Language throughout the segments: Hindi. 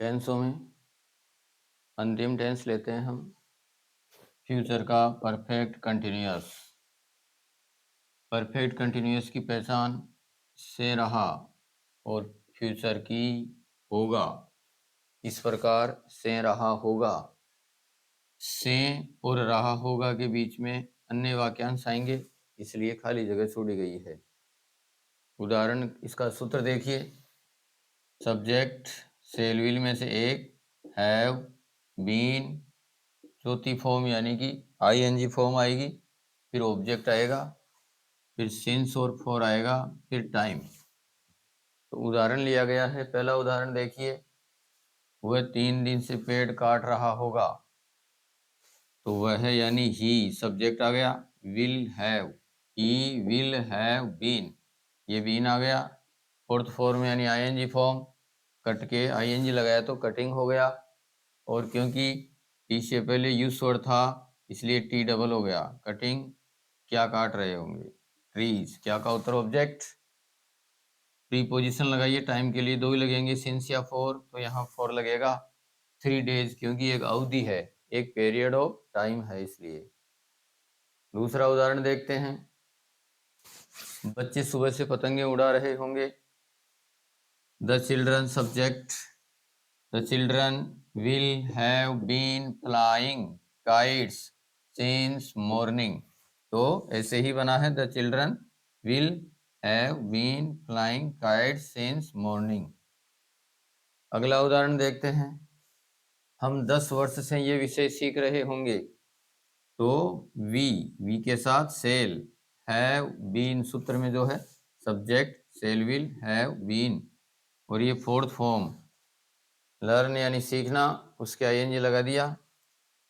टेंसों में अंतिम टेंस लेते हैं हम। फ्यूचर का परफेक्ट कंटिन्यूअस। परफेक्ट कंटिन्यूअस की पहचान से रहा और फ्यूचर की होगा। इस प्रकार से रहा होगा, से और रहा होगा के बीच में अन्य वाक्यांश आएंगे, इसलिए खाली जगह छोड़ी गई है। उदाहरण इसका सूत्र देखिए। सब्जेक्ट सेल विल में से एक, हैव, बीन, चौथी फॉर्म यानी कि आईएनजी फॉर्म आएगी, फिर ऑब्जेक्ट आएगा, फिर सिंस और फॉर आएगा, फिर टाइम। तो उदाहरण लिया गया है। पहला उदाहरण देखिए। वह 3 दिन से पेड़ काट रहा होगा। तो वह यानी ही सब्जेक्ट आ गया। Will have, he will have been, ये बीन आ गया। फोर्थ फॉर्म यानी आईएनजी फॉर्म, कट के आईएनजी लगाया तो कटिंग हो गया। और क्योंकि टी से पहले यूज वर्ड था इसलिए टी डबल हो गया। कटिंग, क्या काट रहे होंगे? ट्रीज। क्या का उत्तर ऑब्जेक्ट। प्रीपोजिशन लगाइए, टाइम के लिए 2 ही लगेंगे, सिंस या फॉर, तो यहाँ फॉर लगेगा। 3 डेज क्योंकि एक अवधि है, एक पीरियड ऑफ टाइम है इसलिए। दूसरा उदाहरण देखते हैं। बच्चे सुबह से पतंगे उड़ा रहे होंगे। The children subject, the children will have been flying kites since morning. तो ऐसे ही बना है, the children will have been flying kites since morning. अगला उदाहरण देखते हैं। हम 10 वर्ष से ये विषय सीख रहे होंगे। तो वी के साथ सेल, हैव बीन सूत्र में जो है subject shall will have been, और ये फोर्थ फॉर्म लर्न यानी सीखना, उसके आईएनजी लगा दिया।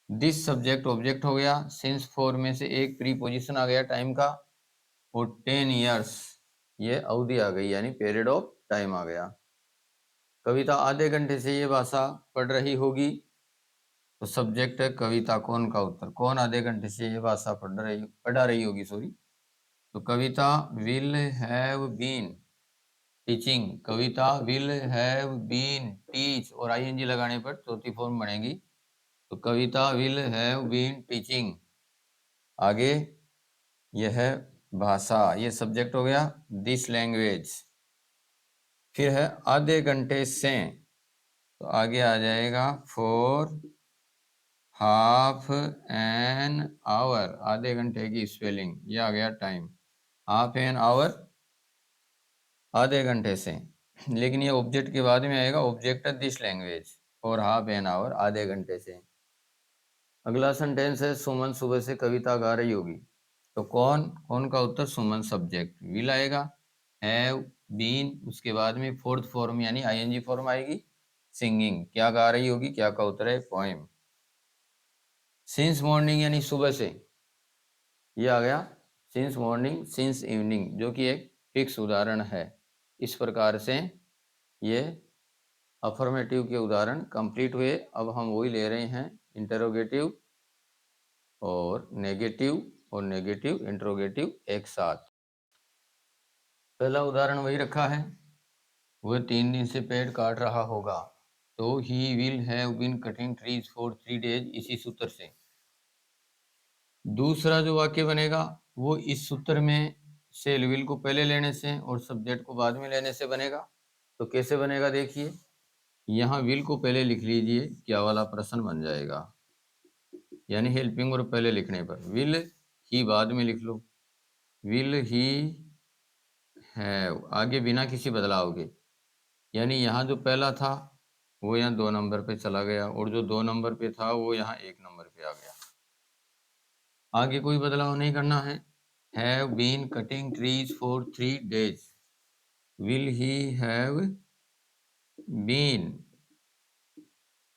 दिस सब्जेक्ट ऑब्जेक्ट हो गया। सिंस फॉर में से एक प्रीपोजिशन आ गया टाइम का, और 10 ईयर्स ये अवधि आ गई यानी पीरियड ऑफ टाइम आ गया। कविता आधे घंटे से ये भाषा पढ़ रही होगी। तो सब्जेक्ट है कविता, कौन का उत्तर, कौन आधे घंटे से ये भाषा पढ़ा रही होगी सॉरी। तो Kavita will have been teaching, Kavita will have been teach, और आईएनजी लगाने पर चौथी फॉर्म बनेगी। तो Kavita will have been teaching. आगे यह है भाषा, ये सब्जेक्ट हो गया। This language. फिर है आधे घंटे से, तो आगे आ जाएगा फॉर हाफ एन आवर, आधे घंटे की स्पेलिंग, ये आ गया टाइम। हाफ एन आवर आधे घंटे से, लेकिन ये ऑब्जेक्ट के बाद में आएगा, ऑब्जेक्ट है दिस लैंग्वेज, और हाफ एन आवर आधे घंटे से। अगला सेंटेंस है सुमन सुबह से कविता गा रही होगी। तो कौन, कौन का उत्तर सुमन सब्जेक्ट विल आएगा। हैव बीन, उसके बाद में फोर्थ फॉर्म यानी आईएनजी फॉर्म आएगी सिंगिंग, क्या गा रही होगी, क्या का उत्तर है पोएम। सिंस मॉर्निंग यानी सुबह से, ये आ गया सिंस मॉर्निंग सिंस इवनिंग, जो कि एक फिक्स उदाहरण है। इस प्रकार से ये अफर्मेटिव के उदाहरण कंप्लीट हुए। अब हम वही ले रहे हैं इंटरोगेटिव और नेगेटिव इंटरोगेटिव एक साथ। पहला उदाहरण वही रखा है। वह 3 दिन से पेड़ काट रहा होगा। तो he will have been cutting trees for 3 days, इसी सूत्र से। दूसरा जो वाक्य बनेगा वो इस सूत्र में से विल को पहले लेने से और सब्जेक्ट को बाद में लेने से बनेगा। तो कैसे बनेगा देखिए। यहाँ विल को पहले लिख लीजिए, क्या वाला प्रश्न बन जाएगा, यानी हेल्पिंग और पहले लिखने पर विल ही बाद में लिख लो। विल ही हैव आगे बिना किसी बदलाव के, यानी यहाँ जो पहला था वो यहाँ 2 नंबर पे चला गया, और जो 2 नंबर पे था वो यहाँ 1 नंबर पे आ गया। आगे कोई बदलाव नहीं करना है। Have been cutting trees for 3 days, will he have been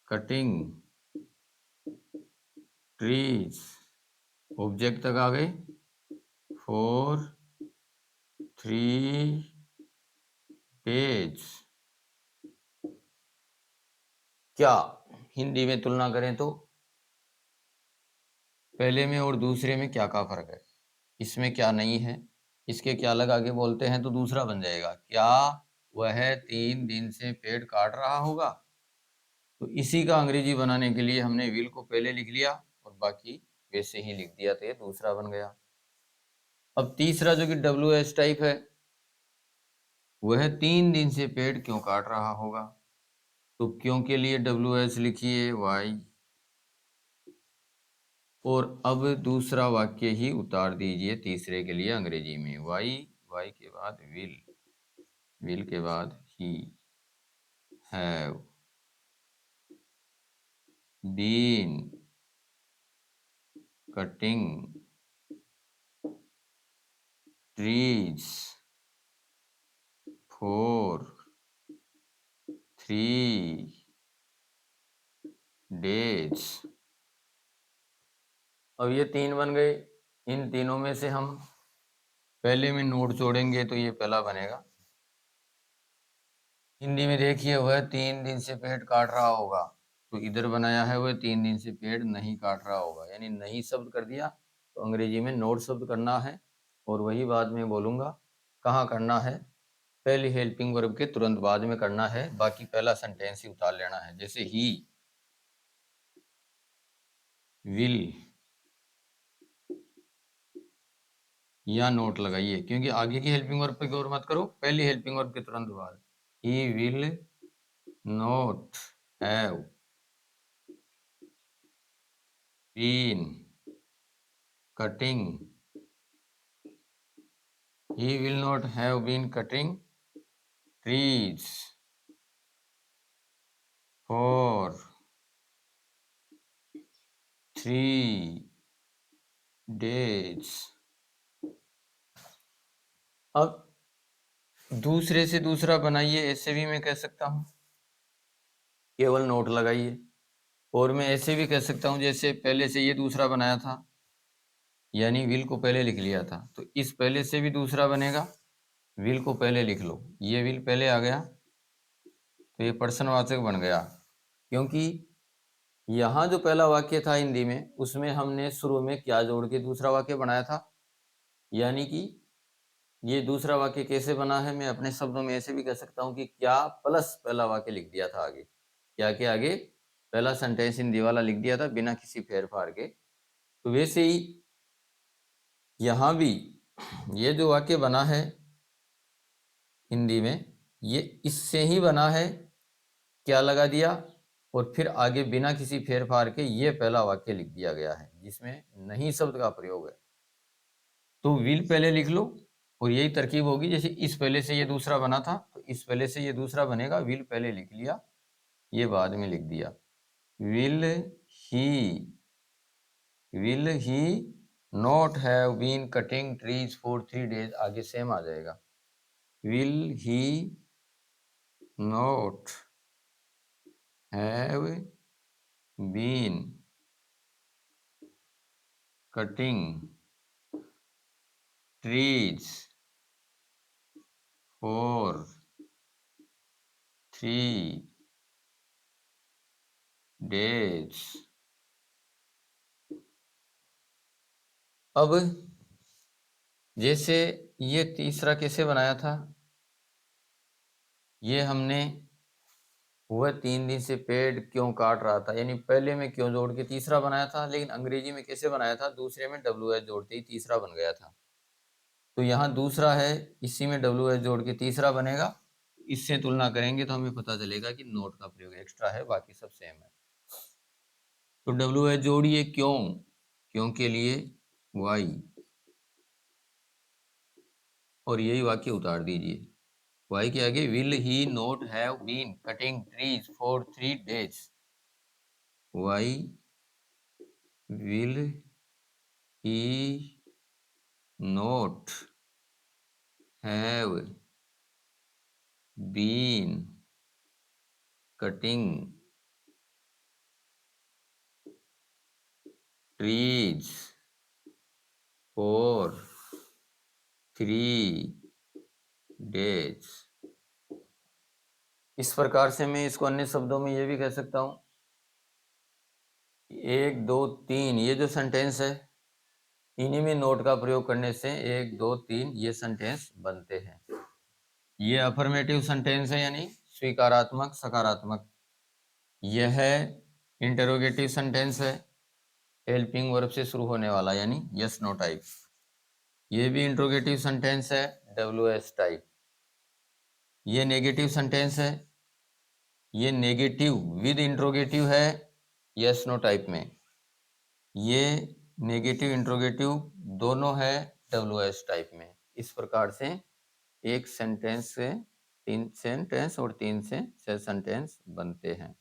cutting trees, object तक आ गए, फॉर 3 डेज। क्या हिंदी में तुलना करें तो पहले में और दूसरे में क्या फर्क है, इसमें क्या नहीं है, इसके क्या लगा के बोलते हैं तो दूसरा बन जाएगा। क्या वह 3 दिन से पेड़ काट रहा होगा। तो इसी का अंग्रेजी बनाने के लिए हमने विल को पहले लिख लिया और बाकी वैसे ही लिख दिया, तो ये दूसरा बन गया। अब तीसरा जो कि WH टाइप है, वह 3 दिन से पेड़ क्यों काट रहा होगा। तो क्यों के लिए WH लिखिए वाई, और अब दूसरा वाक्य ही उतार दीजिए तीसरे के लिए अंग्रेजी में। वाई, वाई के बाद विल, विल के बाद he have been cutting trees for 3 days। अब ये 3 बन गए। इन तीनों में से हम पहले में नोट जोड़ेंगे तो ये पहला बनेगा। हिंदी में देखिए, वह 3 दिन से पेड़ काट रहा होगा, तो इधर बनाया है वह 3 दिन से पेड़ नहीं काट रहा होगा, यानी नहीं शब्द कर दिया। तो अंग्रेजी में नोट शब्द करना है, और वही बाद में बोलूँगा कहाँ करना है, पहली हेल्पिंग वर्ब के तुरंत बाद में करना है। बाकी पहला सेंटेंस ही उतार लेना है। जैसे ही विल, या नोट लगाइए, क्योंकि आगे की हेल्पिंग वर्ब पे गौर मत करो, पहली हेल्पिंग वर्ब के तुरंत बाद। He will not have been cutting, he will not have been cutting trees for 3 days। अब दूसरे से दूसरा बनाइए, ऐसे भी मैं कह सकता हूं, केवल नोट लगाइए। और मैं ऐसे भी कह सकता हूं, जैसे पहले से ये दूसरा बनाया था, यानी विल को पहले लिख लिया था, तो इस पहले से भी दूसरा बनेगा। विल को पहले लिख लो, ये विल पहले आ गया तो ये प्रश्नवाचक बन गया, क्योंकि यहाँ जो पहला वाक्य था हिंदी में, उसमें हमने शुरू में क्या जोड़ के दूसरा वाक्य बनाया था। यानी कि ये दूसरा वाक्य कैसे बना है, मैं अपने शब्दों में ऐसे भी कह सकता हूँ कि क्या प्लस पहला वाक्य लिख दिया था आगे, क्या के आगे पहला सेंटेंस हिंदी वाला लिख दिया था बिना किसी फेर फार के। तो वैसे ही यहाँ भी ये जो वाक्य बना है हिंदी में, ये इससे ही बना है, क्या लगा दिया, और फिर आगे बिना किसी फेर फार के ये पहला वाक्य लिख दिया गया है, जिसमें नहीं शब्द का प्रयोग है। तो विल पहले लिख लो, और यही तरकीब होगी। जैसे इस पहले से ये दूसरा बना था, तो इस पहले से ये दूसरा बनेगा, विल पहले लिख लिया, ये बाद में लिख दिया। Will he, will he not have been cutting trees for 3 days, आगे सेम आ जाएगा। Will he not have been cutting trees for 3 days। अब जैसे ये तीसरा कैसे बनाया था, ये हमने वह 3 दिन से पेड़ क्यों काट रहा था, यानी पहले में क्यों जोड़ के तीसरा बनाया था, लेकिन अंग्रेजी में कैसे बनाया था, दूसरे में WH जोड़ते ही तीसरा बन गया था। तो यहाँ दूसरा है, इसी में WH जोड़ के तीसरा बनेगा। इससे तुलना करेंगे तो हमें पता चलेगा कि नोट का प्रयोग एक्स्ट्रा है, बाकी सब सेम है। तो WH जोड़िए क्यों, क्यों के लिए वाई, और यही वाक्य उतार दीजिए। वाई के आगे will he not have been cutting trees for 3 days। Why will he not have been cutting trees for 3 days। इस प्रकार से मैं इसको अन्य शब्दों में ये भी कह सकता हूँ, 1 2 3 ये जो सेंटेंस है, इन्हीं में नोट का प्रयोग करने से 1 2 3 ये सेंटेंस बनते हैं। ये अफर्मेटिव सेंटेंस है, यानी स्वीकारात्मक सकारात्मक। यह इंटरोगेटिव सेंटेंस है, हेल्पिंग वर्ब से शुरू होने वाला, यानी यस नो टाइप। ये भी इंटरोगेटिव सेंटेंस है, WS टाइप। ये नेगेटिव सेंटेंस है, ये नेगेटिव विद इंट्रोगेटिव है, यस नो टाइप में। ये नेगेटिव इंट्रोगेटिव दोनों है WS टाइप में। इस प्रकार से एक सेंटेंस से 3 सेंटेंस और 3 से 6 सेंटेंस बनते हैं।